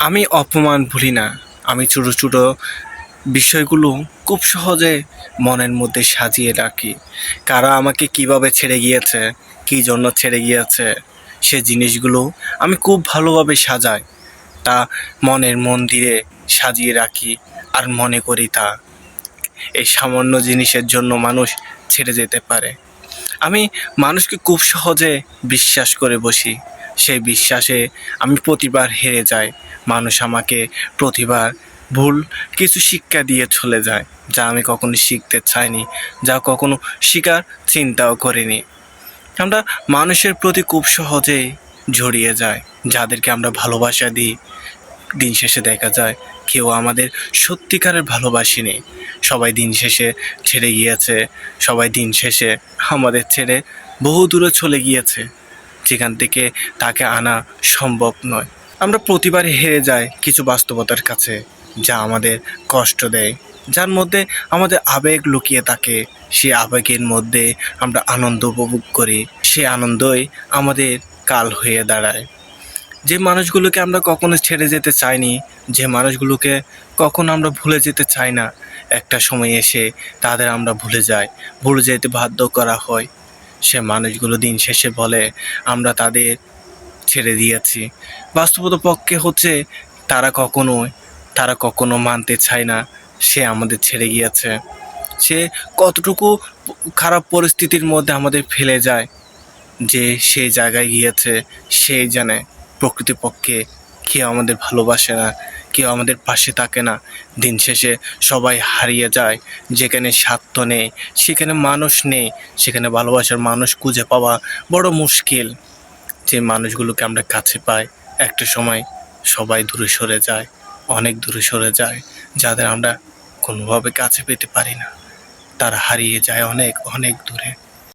আমি অপমান ভুলি না। আমি ছোটো ছোটো বিষয়গুলো খুব সহজে মনের মধ্যে সাজিয়ে রাখি। কারা আমাকে কিভাবে ছেড়ে গিয়েছে, কী জন্য ছেড়ে গিয়েছে, সে জিনিসগুলো আমি খুব ভালোভাবে সাজাই। তা মনের মন্দিরে সাজিয়ে রাখি আর মনে করি তা এই সামান্য জিনিসের জন্য মানুষ ছেড়ে যেতে পারে। আমি মানুষকে খুব সহজে বিশ্বাস করে বসি। সেই বিশ্বাসে আমি প্রতিবার হেরে যাই। মানুষ আমাকে প্রতিবার ভুল কিছু শিক্ষা দিয়ে চলে যায়, যা আমি কখনো শিখতে চাইনি, যা কখনো শিখার চিন্তাও করিনি। আমরা মানুষের প্রতি খুব সহজেই জড়িয়ে যাই। যাদেরকে আমরা ভালোবাসা দিই, দিন শেষে দেখা যায় কেউ আমাদের সত্যিকারের ভালোবাসেনি। সবাই দিন শেষে ছেড়ে গিয়েছে, সবাই দিন শেষে আমাদের ছেড়ে বহু দূরে চলে গিয়েছে, যেখান থেকে তাকে আনা সম্ভব নয়। আমরা প্রতিবারই হেরে যাই কিছু বাস্তবতার কাছে, যা আমাদের কষ্ট দেয়, যার মধ্যে আমাদের আবেগ লুকিয়ে থাকে। সেই আবেগের মধ্যে আমরা আনন্দ উপভোগ করি, সেই আনন্দই আমাদের কাল হয়ে দাঁড়ায়। যে মানুষগুলোকে আমরা কখনো ছেড়ে যেতে চাইনি, যে মানুষগুলোকে কখনো আমরা ভুলে যেতে চাই না, একটা সময় এসে তাদের আমরা ভুলে যেতে বাধ্য করা হয়। সে মানুষগুলো দিন শেষে বলে আমরা তাদের ছেড়ে দিয়েছি। বাস্তবতা পক্ষে হচ্ছে তারা কখনো মানতে চায় না সে আমাদের ছেড়ে গিয়েছে। সে কতটুকু খারাপ পরিস্থিতির মধ্যে আমাদের ফেলে যায়, যে সেই জায়গায় গিয়েছে সেই জানে। প্রকৃতপক্ষে কেউ আমাদের ভালোবাসে না, কেউ আমাদের পাশে থাকে না। দিন শেষে সবাই হারিয়ে যায়। যেখানে স্বার্থ নেই, সেখানে মানুষ নেই, সেখানে ভালোবাসার মানুষ খুঁজে পাওয়া বড় মুশকিল। যে মানুষগুলোকে আমরা কাছে পাই, একটা সময় সবাই দূরে সরে যায়, অনেক দূরে সরে যায়। যাদের আমরা কোনোভাবে কাছে পেতে পারি না, তারা হারিয়ে যায় অনেক অনেক দূরে।